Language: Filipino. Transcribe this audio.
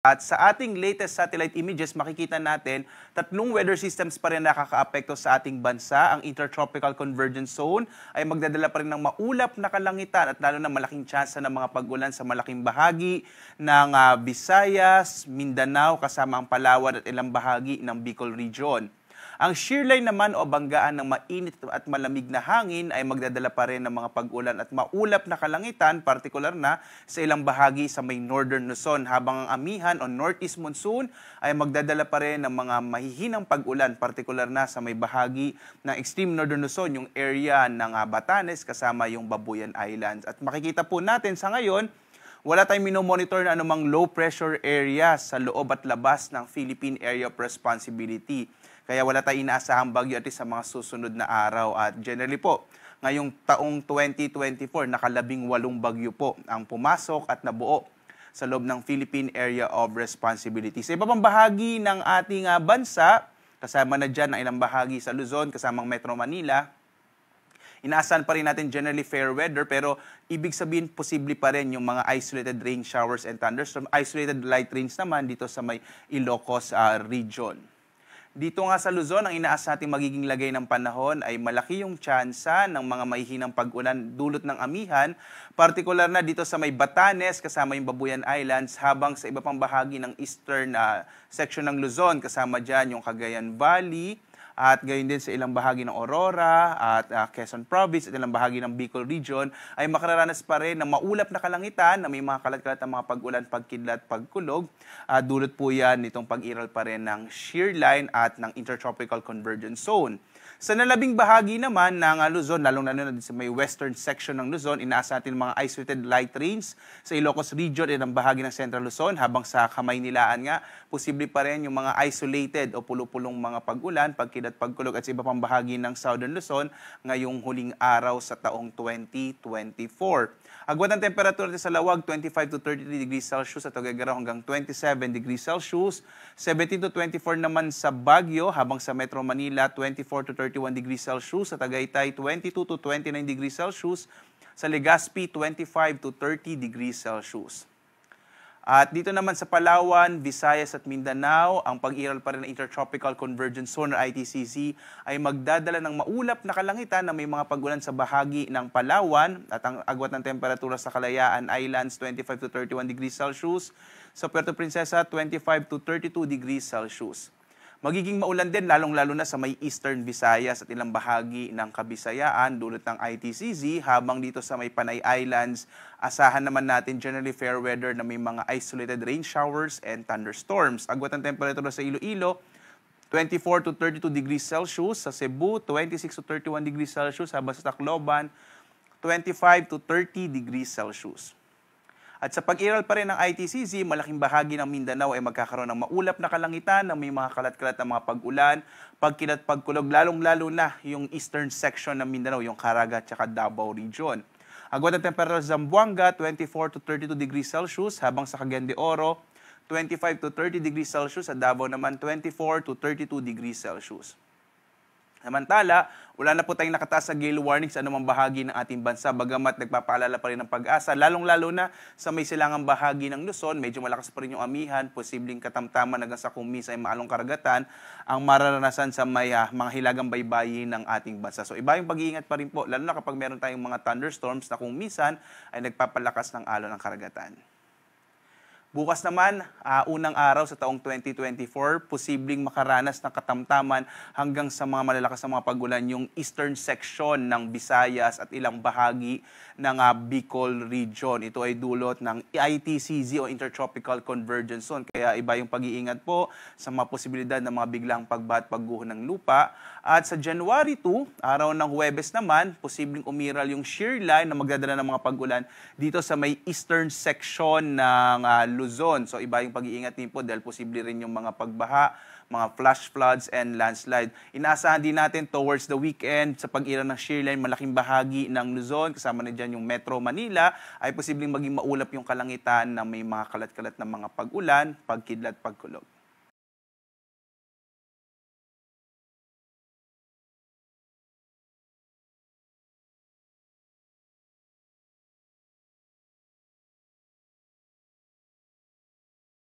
At sa ating latest satellite images, makikita natin tatlong weather systems pa rin nakakaapekto sa ating bansa. Ang Intertropical Convergence Zone ay magdadala pa rin ng maulap na kalangitan at lalo na malaking tsansa ng mga pag-ulan sa malaking bahagi ng Visayas, Mindanao, kasama ang Palawan at ilang bahagi ng Bicol Region. Ang shear line naman o banggaan ng mainit at malamig na hangin ay magdadala pa rin ng mga pag-ulan at maulap na kalangitan, partikular na sa ilang bahagi sa may northern Luzon, habang ang amihan o northeast monsoon ay magdadala pa rin ng mga mahihinang pag-ulan, partikular na sa may bahagi ng extreme northern Luzon, yung area ng Batanes kasama yung Babuyan Islands. At makikita po natin sa ngayon, wala tayong minomonitor na anumang low pressure area sa loob at labas ng Philippine Area of Responsibility. Kaya wala tayong inaasahang bagyo at sa mga susunod na araw. At generally po, ngayong taong 2024, nakalabing 8 bagyo po ang pumasok at nabuo sa loob ng Philippine Area of Responsibility. Sa iba pang bahagi ng ating bansa, kasama na dyan ang ilang bahagi sa Luzon, kasamang Metro Manila, inaasahan pa rin natin generally fair weather, pero ibig sabihin posible pa rin yung mga isolated rain showers and thunderstorms, isolated light rains naman dito sa may Ilocos region. Dito nga sa Luzon, ang inaasahan natin magiging lagay ng panahon ay malaki yung tsansa ng mga mahihinang pag-ulan dulot ng amihan, partikular na dito sa may Batanes kasama yung Babuyan Islands, habang sa iba pang bahagi ng eastern section ng Luzon kasama dyan yung Cagayan Valley, at gayon din sa ilang bahagi ng Aurora at Quezon Province at ilang bahagi ng Bicol Region ay makararanas pa rin ng maulap na kalangitan na may mga kalat-kalat na mga pag-ulan, pagkidlat, pagkulog. Dulot po yan nitong pag-iral pa rin ng shear line at ng Intertropical Convergence Zone. Sa nalabing bahagi naman ng Luzon, lalong-lalo na sa may western section ng Luzon, inaasahan natin mga isolated light rains sa Ilocos Region at ang bahagi ng Central Luzon, habang sa Kamaynilaan nga, posible pa rin yung mga isolated o pulo-pulong mga pag-ulan, pagkidat, pagkulog at sa iba pang bahagi ng Southern Luzon ngayong huling araw sa taong 2024. Agwat ng temperatura sa Lawag, 25 to 33 degrees Celsius at Tuguegarao hanggang 27 degrees Celsius, 17 to 24 naman sa Baguio, habang sa Metro Manila, 24 to 31 degrees Celsius, sa Tagaytay, 22 to 29 degrees Celsius, sa Legazpi, 25 to 30 degrees Celsius. At dito naman sa Palawan, Visayas at Mindanao, ang pag-iral pa rin ng Intertropical Convergence Zone o ITCZ ay magdadala ng maulap na kalangitan na may mga pag-ulan sa bahagi ng Palawan, at ang agwat ng temperatura sa Kalayaan Islands, 25 to 31 degrees Celsius, sa Puerto Princesa, 25 to 32 degrees Celsius. Magiging maulan din lalong-lalo na sa may Eastern Visayas at ilang bahagi ng Kabisayaan dulot ng ITCZ, habang dito sa may Panay Islands, asahan naman natin generally fair weather na may mga isolated rain showers and thunderstorms. Agwat ng temperatura sa Iloilo, 24 to 32 degrees Celsius, sa Cebu, 26 to 31 degrees Celsius, habang sa Tacloban, 25 to 30 degrees Celsius. At sa pag-iral pa rin ng ITCZ, malaking bahagi ng Mindanao ay magkakaroon ng maulap na kalangitan na may mga kalat-kalat na mga pag-ulan, pagkilat, pagkulog, lalong-lalo na yung eastern section ng Mindanao, yung Caraga at Davao Region. Agwat ng temperatura sa Zamboanga, 24 to 32 degrees Celsius, habang sa Cagayan de Oro, 25 to 30 degrees Celsius, at Davao naman 24 to 32 degrees Celsius. Samantala, wala na po tayong nakataas sa gale warning sa anumang bahagi ng ating bansa, bagamat nagpapaalala pa rin ng pag-asa, lalong-lalo na sa may silangang bahagi ng Luzon. Medyo malakas pa rin yung amihan, posibleng katamtaman hanggang sa kumis ay maalong karagatan ang mararanasan sa may mga hilagang baybayin ng ating bansa. So iba yung pag-iingat pa rin po, lalo na kapag meron tayong mga thunderstorms na kung minsan ay nagpapalakas ng alon ng karagatan. Bukas naman, unang araw sa taong 2024, posibleng makaranas ng katamtaman hanggang sa mga malalakas na mga pag-ulan yung eastern section ng Visayas at ilang bahagi ng Bicol Region. Ito ay dulot ng ITCZ o Intertropical Convergence Zone. Kaya iba yung pag-iingat po sa mga posibilidad ng mga biglang pagbaha at pagguho ng lupa. At sa January 2, araw ng Huwebes naman, posibleng umiral yung shear line na magdadala ng mga pag-ulan dito sa may eastern section ng Luzon. So iba yung pag-iingat din po dahil posible rin yung mga pagbaha, mga flash floods and landslide. Inaasahan din natin towards the weekend sa pag-iral ng shear line, malaking bahagi ng Luzon, kasama na dyan yung Metro Manila, ay posibleng maging maulap yung kalangitan na may mga kalat-kalat na mga pag-ulan, pagkidlat, pagkulog.